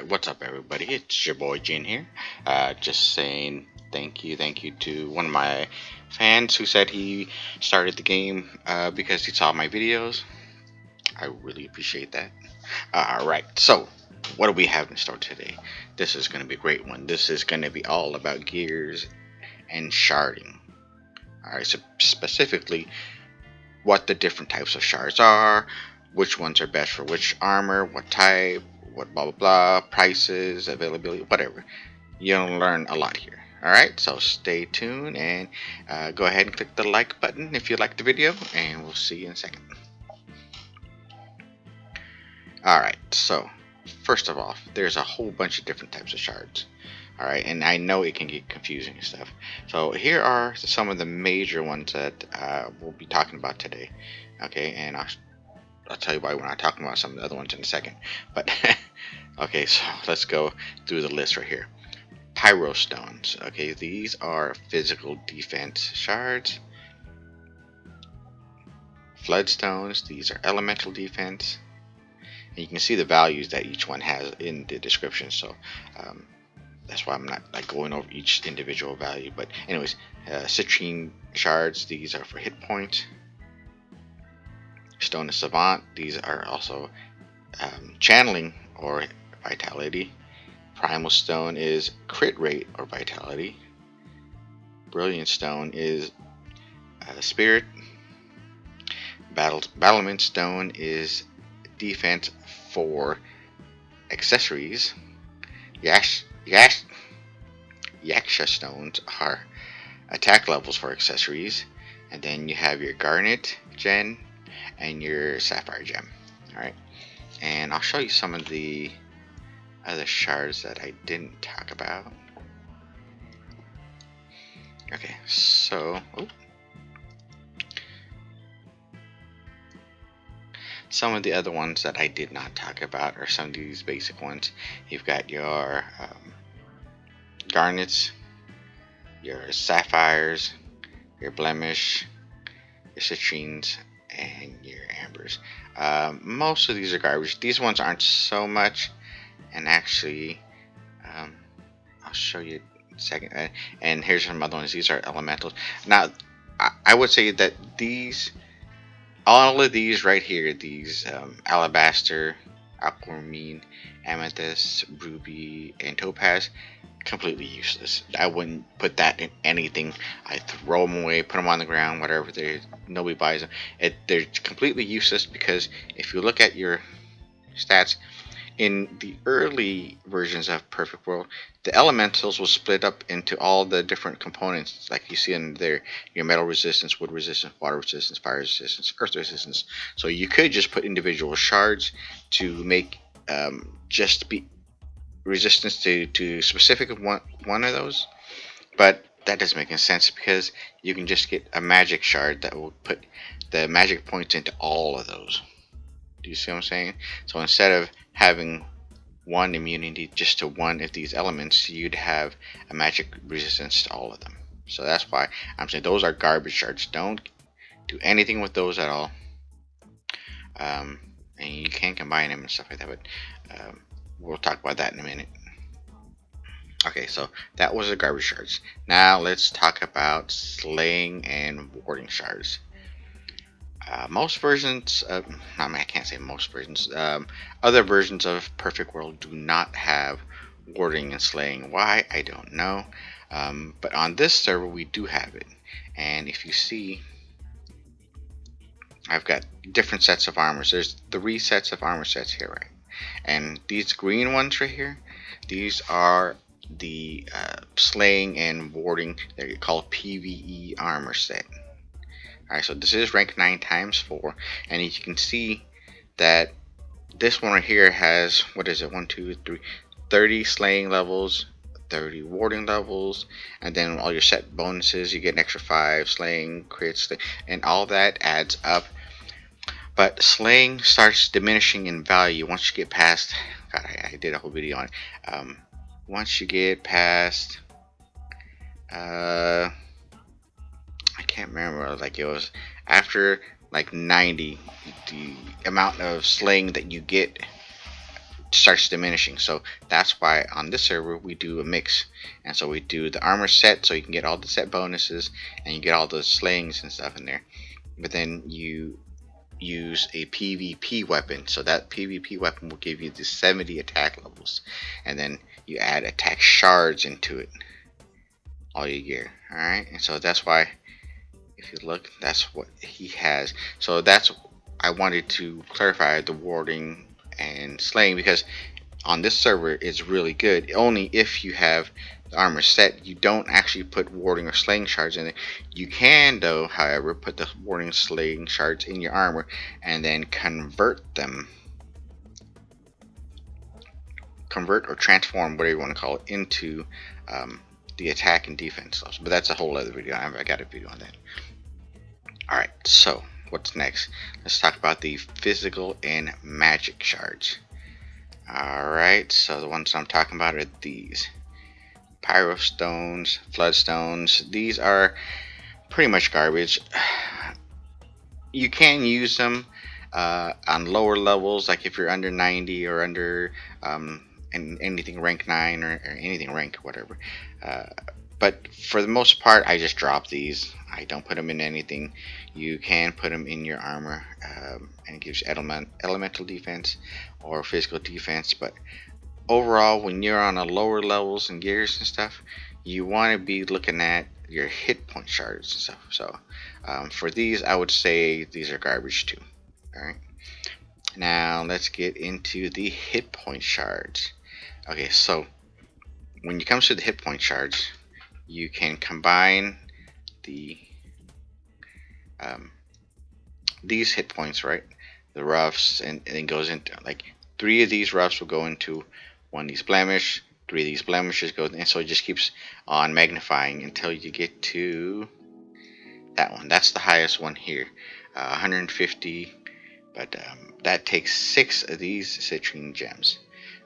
Alright, what's up everybody? It's your boy Jin here. Just saying thank you to one of my fans who said he started the game because he saw my videos. I really appreciate that. Alright, so what do we have in store today? This is going to be a great one. This is going to be all about gears and sharding. Alright, so specifically what the different types of shards are, which ones are best for which armor, what type, what blah blah blah, prices, availability, whatever. You'll learn a lot here. Alright, so stay tuned and go ahead and click the like button if you like the video, and we'll see you in a second. Alright, so first of all, there's a whole bunch of different types of shards. Alright, and I know it can get confusing and stuff. So here are some of the major ones that we'll be talking about today. Okay, and I'll tell you why we're not talking about some of the other ones in a second. But okay, so let's go through the list right here. Pyro stones. Okay, these are physical defense shards. Floodstones. These are elemental defense. And you can see the values that each one has in the description. So that's why I'm not like going over each individual value. But anyways, citrine shards. These are for hit points. Stone of Savant, these are also channeling or vitality. Primal Stone is crit rate or vitality. Brilliant Stone is spirit. Battlement Stone is defense for accessories. Yaksha Stones are attack levels for accessories. And then you have your Garnet Gen and your Sapphire Gem. Alright, and I'll show you some of the other shards that I didn't talk about. Okay, so some of the other ones that I did not talk about are some of these basic ones. You've got your garnets, your sapphires, your blemish, your citrines, and your ambers. Most of these are garbage. These ones aren't so much, and actually I'll show you in a second. And here's some other ones. These are elementals. Now I would say that all of these right here, these alabaster, aquamarine, amethyst, ruby, and topaz, completely useless. I wouldn't put that in anything. I throw them away, put them on the ground, whatever. Nobody buys them. They're completely useless because if you look at your stats in the early versions of Perfect World, the elementals will split up into all the different components, like you see in there: your metal resistance, wood resistance, water resistance, fire resistance, earth resistance. So you could just put individual shards to make just be resistance to specific one of those, but that doesn't make any sense because you can just get a magic shard that will put the magic points into all of those. Do you see what I'm saying? So instead of having one immunity just to one of these elements, you'd have a magic resistance to all of them. So that's why I'm saying those are garbage shards. Don't do anything with those at all. And you can combine them and stuff like that, but we'll talk about that in a minute. Okay, so that was the garbage shards. Now let's talk about slaying and warding shards. Most versions of, I can't say most versions, other versions of Perfect World do not have warding and slaying. Why? I don't know. But on this server we do have it. And if you see, I've got different sets of armors. There's 3 sets of armor sets here, right? And these green ones right here, these are the slaying and warding. They're called PWI armor set. Alright, so this is rank 9 times 4, and you can see that this one right here has, what is it, 1, 2, 3, 30 slaying levels, 30 warding levels, and then all your set bonuses, you get an extra 5 slaying, crits, and all that adds up. But slaying starts diminishing in value once you get past, God, I did a whole video on it. Once you get past, I can't remember, like it was after like 90, the amount of slaying that you get starts diminishing. So that's why on this server we do a mix, and so we do the armor set, so you can get all the set bonuses and you get all those slayings and stuff in there. But then you use a PvP weapon, so that PvP weapon will give you the 70 attack levels, and then you add attack shards into it all your gear. Alright, and so that's why, if you look, that's what he has. So that's, I wanted to clarify the warding and slaying, because on this server it's really good only if you have the armor set. You don't actually put warding or slaying shards in it. You can though, however, put the warding and slaying shards in your armor and then convert or transform, whatever you want to call it, into the attack and defense levels. But that's a whole other video. I got a video on that. Alright, so what's next? Let's talk about the physical and magic shards. Alright, so the ones I'm talking about are these pyro stones, flood stones. These are pretty much garbage. You can use them on lower levels, like if you're under 90 or under anything rank 9 or anything rank whatever. But for the most part, I just drop these. I don't put them in anything. You can put them in your armor, and it gives you elemental defense or physical defense. But overall, when you're on a lower levels and gears and stuff, you want to be looking at your hit point shards and stuff. So for these, I would say these are garbage too. Alright, now let's get into the hit point shards. Okay, so when it comes to the hit point shards, you can combine the these hit points, right? The roughs, and it goes into like 3 of these roughs will go into 1 of these blemish, 3 of these blemishes go, and so it just keeps on magnifying until you get to that one. That's the highest one here, 150, but that takes 6 of these citrine gems.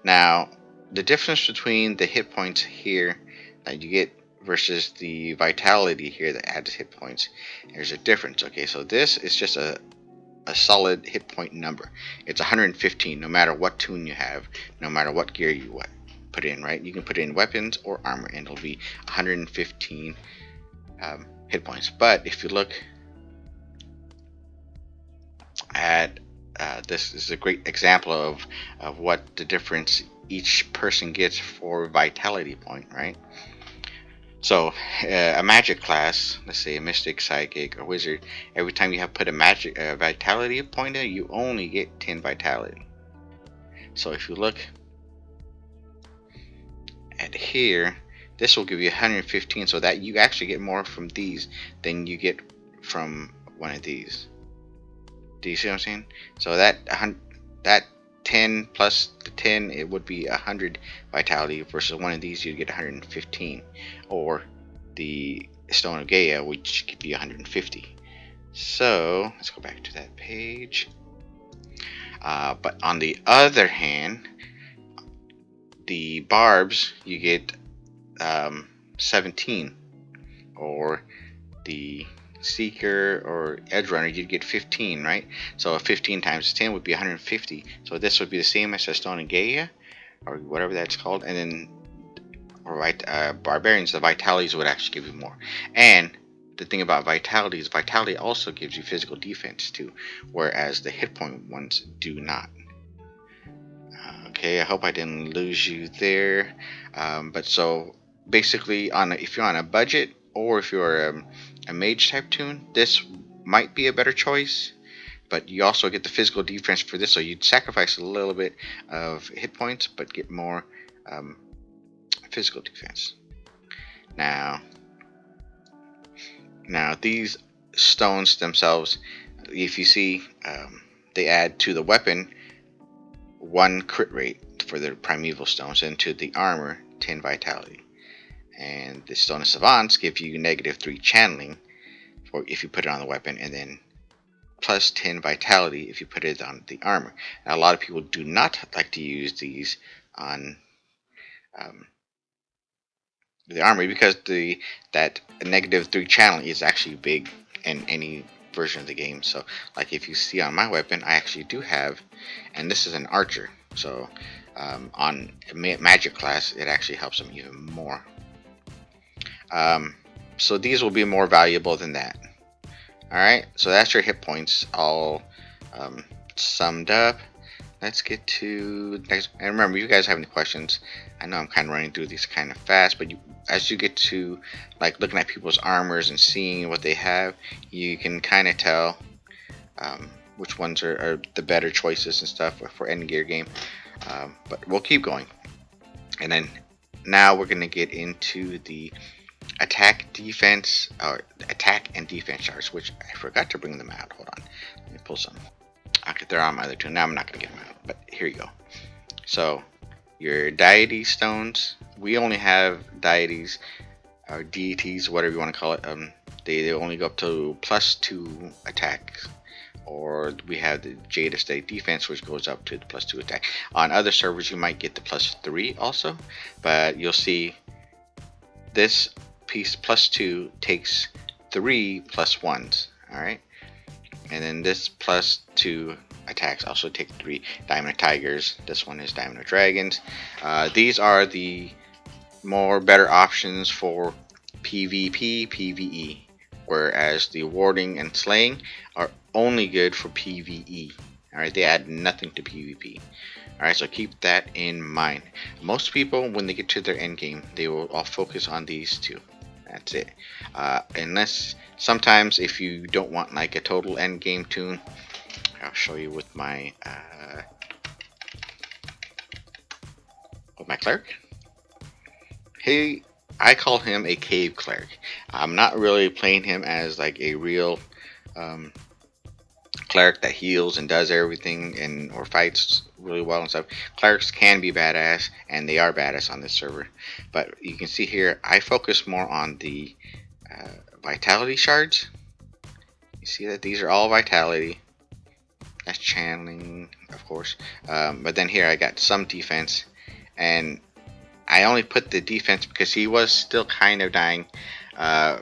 Now the difference between the hit points here that you get versus the vitality here that adds hit points, there's a difference. Okay, so this is just a solid hit point number. It's 115 no matter what tune you have, no matter what gear you put in, right? You can put in weapons or armor and it'll be 115 hit points. But if you look at this is a great example of what the difference each person gets for vitality point, right? So a magic class, let's say a mystic, psychic, or wizard, every time you have put a magic vitality point in, you only get 10 vitality. So if you look at here, this will give you 115, so that you actually get more from these than you get from one of these. Do you see what I'm saying? So that 10 plus the 10, it would be 100 vitality, versus one of these you'd get 115, or the Stone of Gaia, which could be 150. So let's go back to that page. But on the other hand, the barbs you get 17, or the Seeker or Edge Runner you'd get 15, right? So 15 times 10 would be 150. So this would be the same as a Stone of Gaia, or whatever that's called. And then Barbarians, the vitalities would actually give you more. And the thing about vitality is vitality also gives you physical defense too, whereas the hit point ones do not. Okay, I hope I didn't lose you there. But so basically, if you're on a budget, or if you're a mage type tune, this might be a better choice. But you also get the physical defense for this, so you'd sacrifice a little bit of hit points, but get more physical defense. Now these stones themselves, if you see, they add to the weapon 1 crit rate for the primeval stones, and to the armor 10 vitality. And the Stone of Savants give you -3 channeling for if you put it on the weapon, and then plus 10 vitality if you put it on the armor. Now a lot of people do not like to use these on the armor, because that -3 channeling is actually big in any version of the game. So like if you see on my weapon, I actually do have, and this is an archer, So on magic class, it actually helps them even more. So these will be more valuable than that. Alright, so that's your hit points all summed up. Let's get to next. And remember, if you guys have any questions, I know I'm kind of running through these kind of fast, but as you get to like looking at people's armors and seeing what they have, you can kind of tell which ones are the better choices and stuff for end gear game. But we'll keep going, and then now we're gonna get into the attack and defense shards, which I forgot to bring them out. Hold on, let me pull some. Okay, they're on my other two. Now I'm not gonna get them out, but here you go. So your deity stones, we only have deities or deities, whatever you want to call it. They only go up to +2 attack, or we have the Jade Estate defense, which goes up to the +2 attack. On other servers, you might get the +3 also, but you'll see this piece +2 takes 3 +1s. All right, and then this +2 attacks also take 3 Diamond Tigers. This one is Diamond Dragons. These are the better options for PvP, PvE, whereas the warding and slaying are only good for PvE. Alright, they add nothing to PvP. Alright, so keep that in mind. Most people, when they get to their end game, they will all focus on these two. That's it. Unless sometimes if you don't want like a total end game tune, I'll show you with my cleric. I call him a cave cleric. I'm not really playing him as like a real cleric that heals and does everything or fights really well and stuff. Clerics can be badass, and they are badass on this server. But you can see here, I focus more on the vitality shards. You see that these are all vitality. That's channeling, of course. But then here I got some defense, and I only put the defense because he was still kind of dying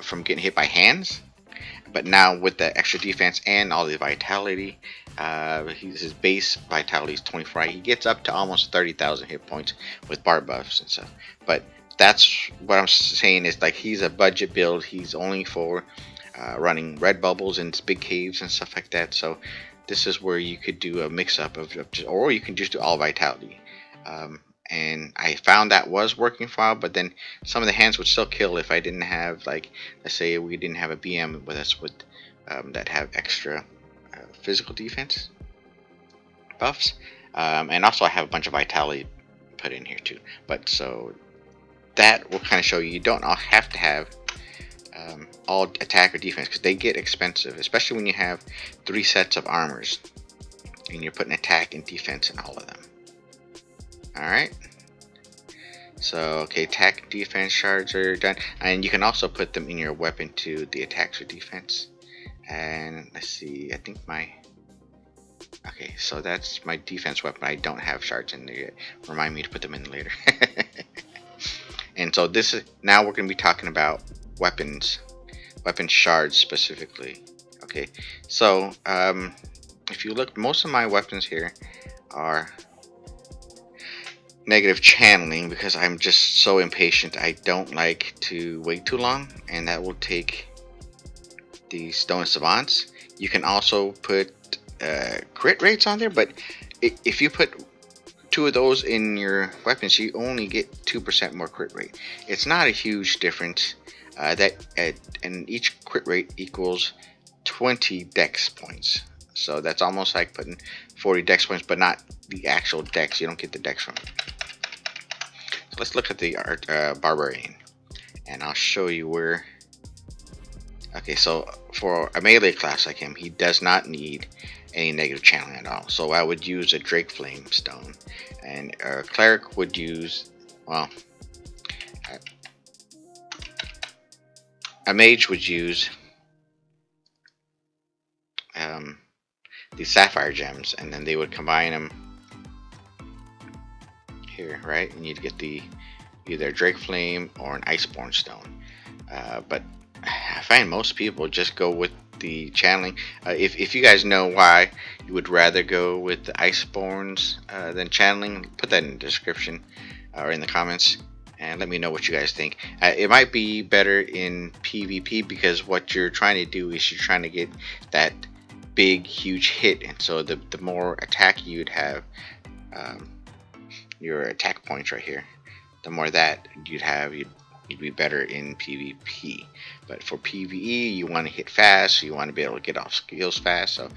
from getting hit by hands. But now with the extra defense and all the vitality, his base vitality is 24. He gets up to almost 30,000 hit points with bar buffs and stuff. But that's what I'm saying is like he's a budget build. He's only for running red bubbles and big caves and stuff like that. So this is where you could do a mix-up or you can just do all vitality. And I found that was working for a while, but then some of the hands would still kill if I didn't have, like, let's say we didn't have a BM with us that have extra physical defense buffs, and also I have a bunch of vitality put in here too. But so that will kind of show you don't all have to have all attack or defense, because they get expensive, especially when you have 3 sets of armors and you're putting attack and defense in all of them. Alright, so okay, attack defense shards are done, and you can also put them in your weapon to the attacks or defense. And let's see, I think okay, so that's my defense weapon. I don't have shards in there yet. Remind me to put them in later. And so this is, now we're going to be talking about weapon shards specifically. Okay, so if you look, most of my weapons here are negative channeling, because I'm just so impatient. I don't like to wait too long, and that will take the stone savants. You can also put crit rates on there, but if you put 2 of those in your weapons, you only get 2% more crit rate. It's not a huge difference. And each crit rate equals 20 dex points. So that's almost like putting 40 dex points, but not the actual dex. You don't get the dex from it. So let's look at the barbarian, and I'll show you where. Okay, so for a melee class like him, he does not need any negative channeling at all. So I would use a Drake Flame Stone, and a cleric would use, well, a mage would use the sapphire gems, and then they would combine them here, right? And you'd get either Drake Flame or an Iceborne Stone. But I find most people just go with the channeling. If you guys know why you would rather go with the Iceborns than channeling, put that in the description or in the comments, and let me know what you guys think. It might be better in PvP because what you're trying to do is you're trying to get that big, huge hit, and so the more attack you'd have, um, your attack points right here, the more that you'd have, you'd be better in PvP. But for PvE, you want to hit fast, you want to be able to get off skills fast. So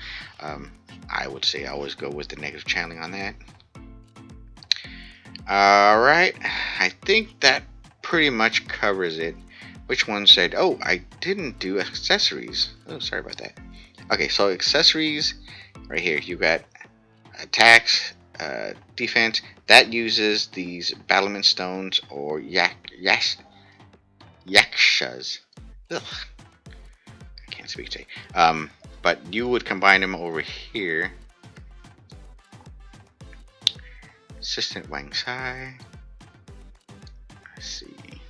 I would say always go with the negative channeling on that. Alright, I think that pretty much covers it. Which one said, oh, I didn't do accessories. Oh, sorry about that. Okay, so accessories, right here, you got attacks, defense. That uses these battlement stones or yakshas. Ugh, I can't speak today. But you would combine them over here. Assistant Wang Sai. Let's see.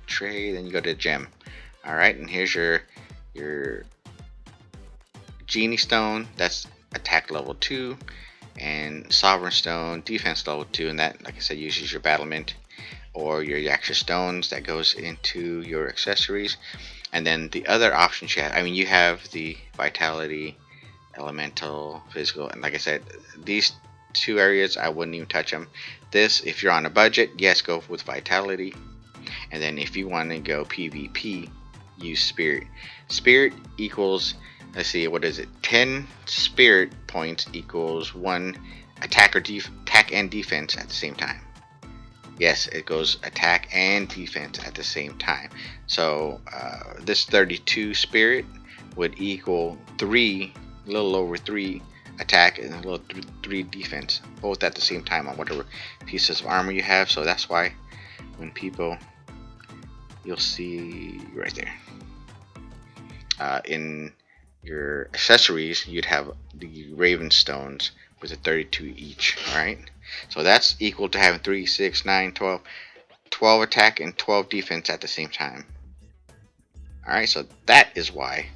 Trade, then you go to gem. Alright, and here's your Genie Stone. That's attack level 2. And Sovereign Stone, defense level 2. And that, like I said, uses your battlement or your Yaksha Stones. That goes into your accessories. And then the other options you have, I mean, you have the Vitality, Elemental, Physical, and like I said, these two areas I wouldn't even touch them. This, if you're on a budget, yes, go with Vitality. And then if you want to go PvP, use Spirit. Spirit equals, let's see, what is it? 10 Spirit points equals 1 attack and defense at the same time. Yes, it goes attack and defense at the same time. So this 32 Spirit would equal 3, a little over 3 attack and a little 3 defense, both at the same time on whatever pieces of armor you have. So that's why when people, you'll see right there, in your accessories, you'd have the Raven Stones with a 32 each. Alright, so that's equal to having 3, 6, 9, 12 attack and 12 defense at the same time. Alright, so that is why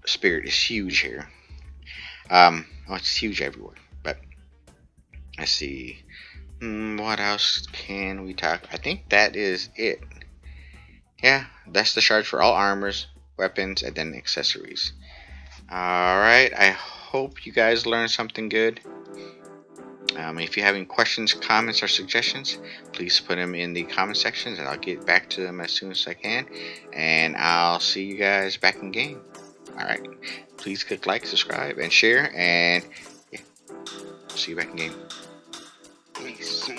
Spirit is huge here. Well, it's huge everywhere, but let's see. What else can we talk? I think that is it. Yeah, that's the shards for all armors, weapons, and then accessories. Alright, I hope you guys learned something good. If you have any questions, comments, or suggestions, please put them in the comment sections and I'll get back to them as soon as I can. And I'll see you guys back in game. Alright, please click like, subscribe, and share. And yeah, see you back in game. Peace.